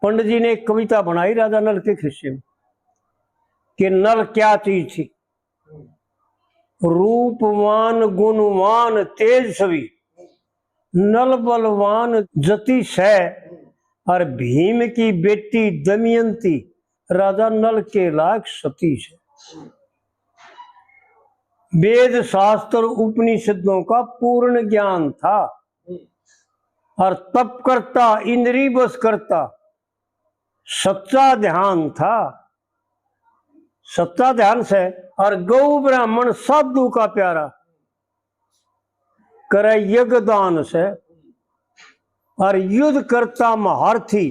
पंडित जी ने एक कविता बनाई राजा नल के खिस्से में कि नल क्या चीज थी, रूपवान गुणवान तेज छवि, नल बलवान जति सै, और भीम की बेटी दमयंती राजा नल के लायक सती है। वेद शास्त्र उपनिषदों का पूर्ण ज्ञान था और तप करता, इंद्रिय बस करता, सच्चा ध्यान था, सच्चा ध्यान से, और गौ ब्राह्मण साधु का प्यारा, करे यज्ञ दान से, और युद्ध करता महारथी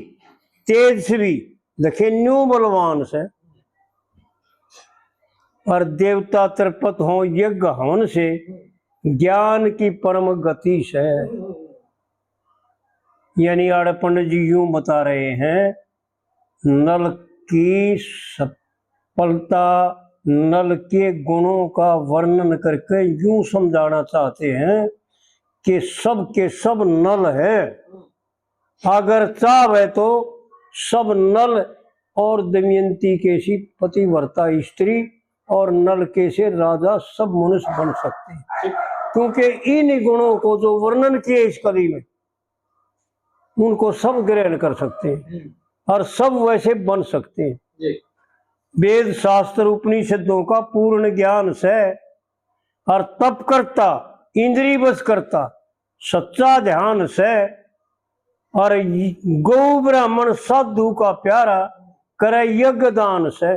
तेजस्वी, देखे न्यू बलवान से, और देवता तृपत हो यज्ञ हवन से, ज्ञान की परम गति से। यानी आड़ पंडित जी यूं बता रहे हैं, नल की सफलता, नल के गुणों का वर्णन करके यूं समझाना चाहते हैं कि सब के सब नल है, अगर चाहे तो सब नल और दमयंती के सी पतिव्रता स्त्री और नल के से राजा सब मनुष्य बन सकते हैं, क्योंकि इन गुणों को जो वर्णन किए इस कली में उनको सब ग्रहण कर सकते हैं और सब वैसे बन सकते हैं। वेद शास्त्र उपनिषदों का पूर्ण ज्ञान से, और तप करता, इंद्रिय बस करता, सच्चा ध्यान से, और गौ ब्राह्मण साधु का प्यारा, करे यज्ञ दान से,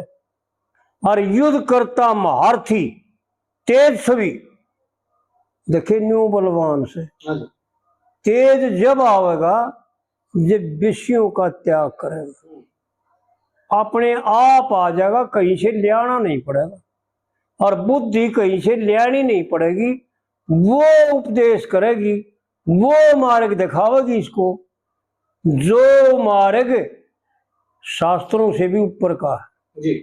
और युद्ध करता महारथी तेजस्वी, देखे न्यू बलवान से। तेज जब आवेगा जब विषयों का त्याग करेगा, अपने आप आ जाएगा, कहीं से ले आना नहीं पड़ेगा, और बुद्धि कहीं से ले आनी नहीं पड़ेगी, वो उपदेश करेगी, वो मार्ग दिखावेगी इसको, जो मार्ग शास्त्रों से भी ऊपर का है जी।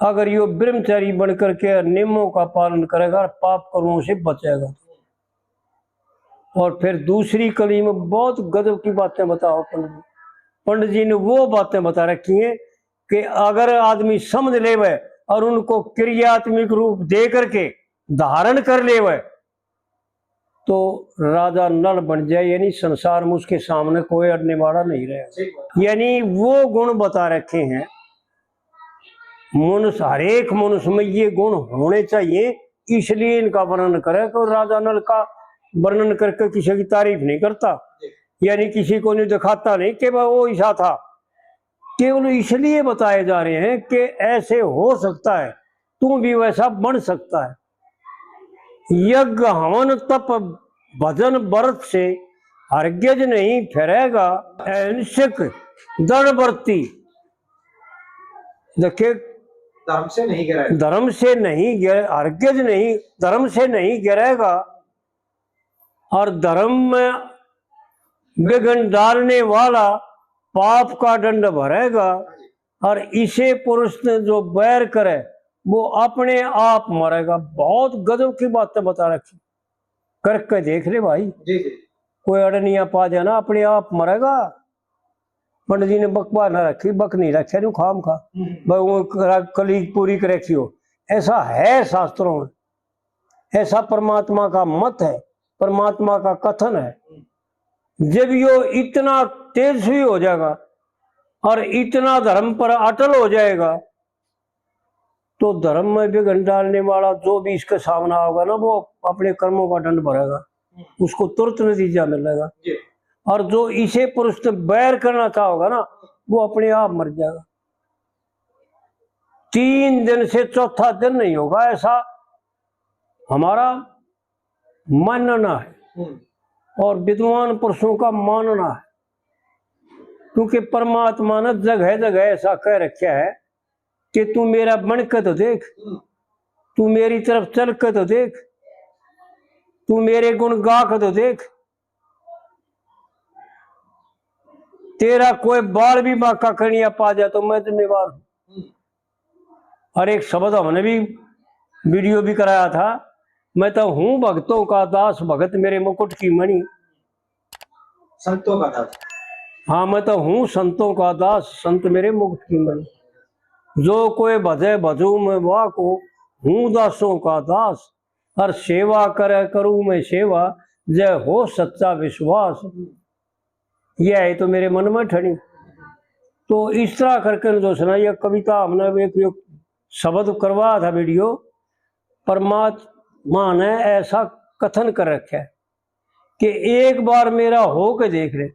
अगर ये ब्रह्मचारी बनकर के नियमों का पालन करेगा और पाप कर्मों से बचेगा। और फिर दूसरी कली में बहुत गजब की बातें बताओ पंडित जी ने वो बातें बता रखी हैं कि अगर आदमी समझ लेवे और उनको क्रियात्मक रूप दे करके धारण कर लेवे तो राजा नल बन जाए, यानी संसार में उसके सामने कोई अड़ने वाला नहीं रहेगा। यानी वो गुण बता रखे हैं मनुष्य, हर एक मनुष्य में ये गुण होने चाहिए, इसलिए इनका वर्णन करे। तो राजा नल का वर्णन करके किसी की तारीफ नहीं करता, यानी किसी को नहीं दिखाता नहीं कि वो ऐसा था, केवल इसलिए बताए जा रहे हैं कि ऐसे हो सकता है, तू भी वैसा बन सकता है। यज्ञ हवन तप भजन व्रत से हरगिज नहीं फिरेगा, अहिंसक दृढ़व्रती, देखिए धर्म से नहीं गिरेगा, धर्म से नहीं हरगिज नहीं, धर्म से नहीं गिरेगा, और धर्म में विघ्न डालने वाला पाप का दंड भरेगा, और इसे पुरुष ने जो बैर करे वो अपने आप मरेगा। बहुत गजब की बातें बता रखी, करके देख ले भाई जी। कोई अड़निया पा जाना अपने आप मरेगा। पंडित जी ने बकवा ना रखी, बक नहीं रखे रू खाम खा वो कली पूरी कर रखी हो, ऐसा है शास्त्रों में, ऐसा परमात्मा का मत है, परमात्मा का कथन है। जब यो इतना तेजस्वी हो जाएगा और इतना धर्म पर अटल हो जाएगा तो धर्म में विघ्न डालने वाला जो भी इसके सामने होगा ना वो अपने कर्मों का दंड भरेगा, उसको तुरंत नतीजा मिलेगा। और जो इसे पुरुष से बैर करना चाहोगा ना वो अपने आप मर जाएगा। 3 दिन से चौथा दिन नहीं होगा, ऐसा हमारा मानना है और विद्वान पुरुषों का मानना है, क्योंकि परमात्मा ने जगह जगह ऐसा कह रखा है कि तू मेरा बन के तो देख, तू मेरी तरफ चल के तो देख, तू मेरे गुण गा के तो देख, तेरा कोई बाल भी बाका कनिया पा जाए तो मैं जिम्मेवार हूं। और एक शब्द हमने भी वीडियो भी कराया था, मैं तो हूं भक्तों का दास, भगत मेरे मुकुट की मणि, संतों का दास। हाँ मैं तो हूँ संतों का दास, संत मेरे मुक्त की मन। जो कोई भजे भजू मैं वाह को, हूँ दासों का दास। हर सेवा करे करूँ मैं सेवा, जय हो सच्चा विश्वास। यह है तो मेरे मन में ठनी। तो इस तरह करके जो सुना यह कविता हमने एक शब्द करवाया था वीडियो। परमात्मा ने ऐसा कथन कर रखा है कि एक बार मेरा हो के देख ले।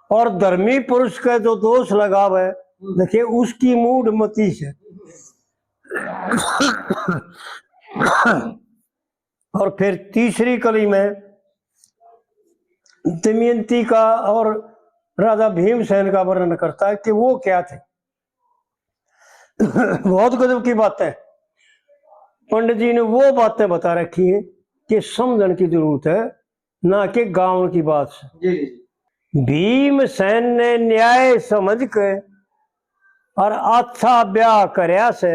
और धर्मी पुरुष का जो दोष लगाव है, देखिए उसकी मूड मती से। और फिर तीसरी कली में दमयंती का और राजा भीमसेन का वर्णन करता है कि वो क्या थे। बहुत गजब की बात है। पंडित जी ने वो बातें बता रखी हैं कि समझने की जरूरत है, ना कि गांव की बात से। भीमसेन ने न्याय समझ के और अच्छा ब्याह करया से,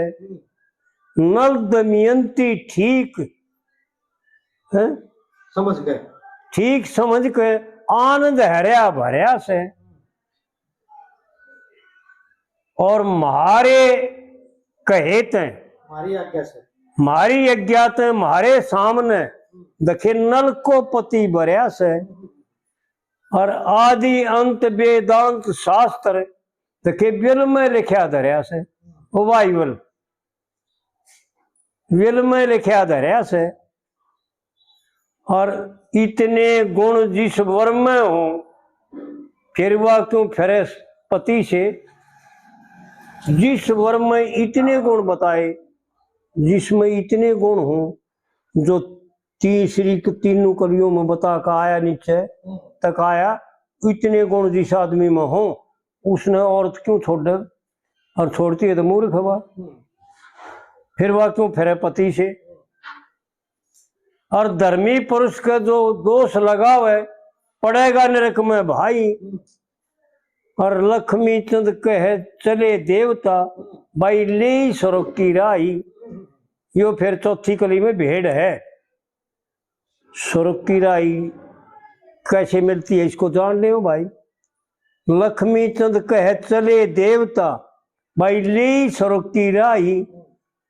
नल दमयंती ठीक है समझ गए, ठीक समझ के आनंद हरिया भरिया से। और म्हारे कहे थे, हमारी आज्ञा से, हमारी अज्ञात हमारे सामने देखे नल को पति भरिया से। और आदि अंत वेदांत शास्त्र देखे विल में लिखा धरिया से। वो बाइबल विल में लिखा धरिया से। और इतने गुण जिस वर में हो, फिर वह क्यों फिरे पति से। जिस वर में इतने गुण बताए, जिसमें इतने गुण हो, जो तीसरी तीनों कलियों में बता का आया नीचे तक आया, इतने गुण जिस आदमी में हो, उसने औरत क्यों छोड़ दे। और छोड़ती है तो मूर्ख हुआ। फिर वह क्यों फिरे पति से। और धर्मी पुरुष का जो दोष लगावे, पड़ेगा नरक में भाई। और लक्ष्मी चंद कहे चले देवता, भाई ले स्वर्ग की राही। यो फिर चौथी कली में भेड़ है। स्वर्ग की राही कैसे मिलती है इसको जान ले भाई। लक्ष्मी चंद कहे चले देवता, भाई ले स्वर्ग की राही।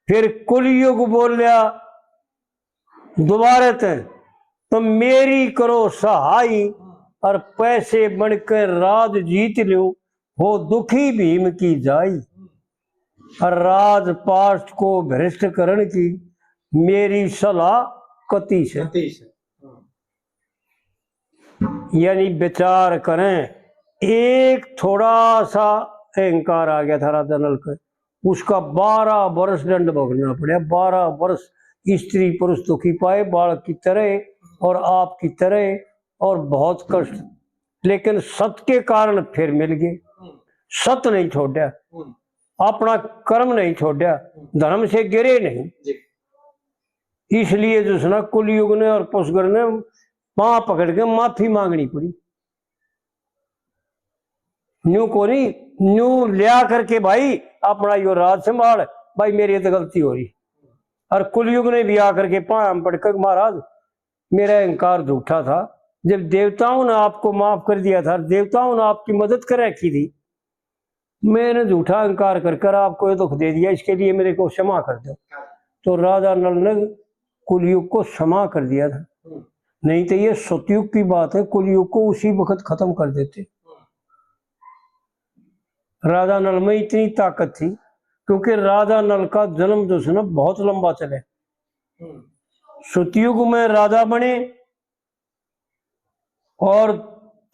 फिर कुलयुग बोलिया दोबारा तो मेरी करो सहाई। और पैसे बनकर राज जीत लो, हो दुखी भीम की जाई। और राजपाट को भ्रष्ट करण की मेरी सलाह कति से। यानी विचार करें, एक थोड़ा सा अहंकार आ गया था राजा नल का, उसका 12 वर्ष दंड भोगना पड़ा। 12 वर्ष स्त्री पुरुष दुखी पाए, बालक की तरह और आप की तरह, और बहुत कष्ट। लेकिन सत्य के कारण फिर मिल गए। सत्य नहीं छोड़ा, अपना कर्म नहीं छोड़ा, धर्म से गिरे नहीं। इसलिए जो सुना कुलयुग ने और पुष्कर ने पांव पकड़ के माफी मांगनी पड़ी। न्यू को नहीं, न्यू लिया करके भाई अपना यो राज संभाल, भाई मेरी तो गलती हो रही। और कुलयुग ने भी आकर के पांव पड़कर महाराज मेरा अहंकार झूठा था। जब देवताओं ने आपको माफ कर दिया था, देवताओं ने आपकी मदद कर रखी थी, मैंने झूठा अहंकार कर कर आपको ये दुख दे दिया, इसके लिए मेरे को क्षमा कर दो। तो राजा नल ने कुलयुग को क्षमा कर दिया था। नहीं तो ये सतयुग की बात है, कुलयुग को उसी वक्त खत्म कर देते। राजा नल में इतनी ताकत थी, क्योंकि राजा नल का जन्म जो है ना बहुत लंबा चले। सतयुग में राजा बने, और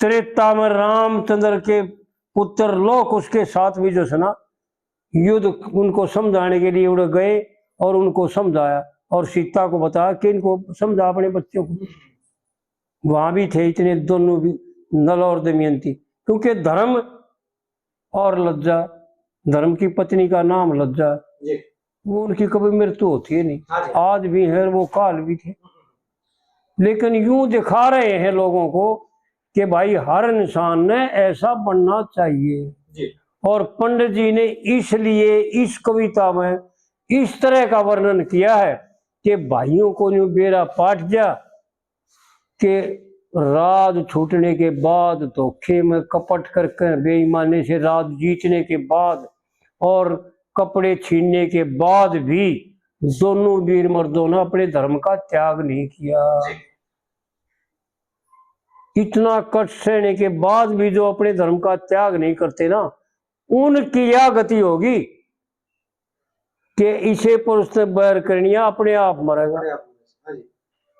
त्रेता में रामचंद्र के पुत्र लोक उसके साथ भी जो है ना युद्ध उनको समझाने के लिए उड़ गए, और उनको समझाया और सीता को बताया कि इनको समझा अपने बच्चों को। वहां भी थे इतने दोनों भी, नल और दमयंती। क्योंकि धर्म और लज्जा, धर्म की पत्नी का नाम लज्जा, वो उनकी कभी मृत्यु होती है नहीं। आज भी है, वो काल भी थे। लेकिन यूं दिखा रहे हैं लोगों को कि भाई हर इंसान ने ऐसा बनना चाहिए। और पंडित जी ने इसलिए इस कविता में इस तरह का वर्णन किया है कि भाइयों को यूं बेरा पाट जा कि राज छूटने के बाद, धोखे में कपट करके बेईमानी से राज जीतने के बाद और कपड़े छीनने के बाद भी दोनों वीर मर्दों ने अपने धर्म का त्याग नहीं किया। इतना कष्ट सहने के बाद भी जो अपने धर्म का त्याग नहीं करते ना, उनकी यह गति होगी कि इसे पुरुष ने बैर करनी अपने आप मरेगा।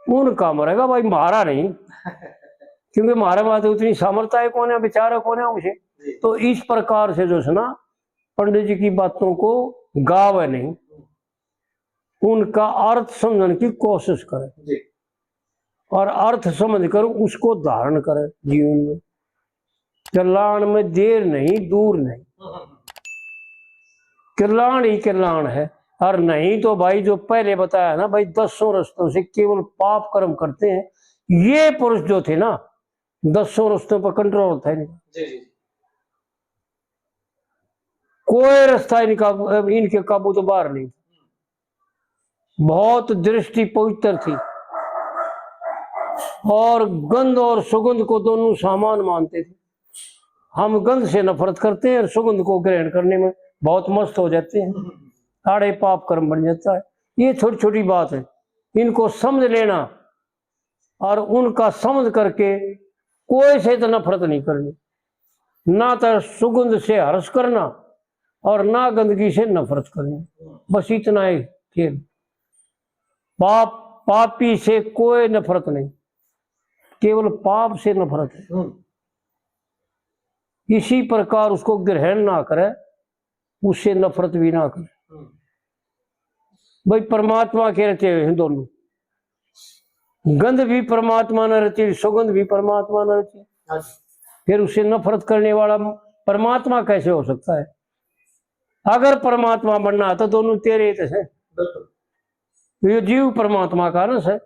उनका मरेगा भाई, मारा नहीं, क्योंकि हमारे पास उतनी सामर्थ्य है कौन है, बेचारा कौन है उसे। तो इस प्रकार से जो है ना पंडित जी की बातों को गावे नहीं, उनका अर्थ समझने की कोशिश करें और अर्थ समझकर उसको धारण करें जीवन में। कल्याण में देर नहीं, दूर नहीं, कल्याण ही कल्याण है। और नहीं तो भाई जो पहले बताया ना भाई, 10 रस्तों से केवल पाप कर्म करते हैं, ये पुरुष जो थे ना 10 रस्तों पर कंट्रोल था नहीं, कोई रास्ता इनके काबू तो बाहर नहीं। बहुत दृष्टि पवित्र थी और गंध और सुगंध को दोनों सामान मानते थे। हम गंध से नफरत करते हैं और सुगंध को ग्रहण करने में बहुत मस्त हो जाते हैं, साढ़े पाप कर्म बन जाता है। ये छोटी छोटी बात है, इनको समझ लेना और उनका समझ करके कोई से तो नफरत नहीं करनी, ना तो सुगंध से हर्ष करना और ना गंदगी से नफरत करनी, बस इतना ही खेल। पापी से कोई नफरत नहीं, केवल पाप से नफरत है। इसी प्रकार उसको ग्रहण ना करे, उससे नफरत भी ना करे। भाई परमात्मा के रहते हुए हैं दोनों, गंध भी परमात्मा न रहती, सुगंध भी परमात्मा न रहती, फिर उससे नफरत करने वाला परमात्मा कैसे हो सकता है? अगर परमात्मा बनना है तो दोनों तेरे हित है, ये जीव परमात्मा का रस है।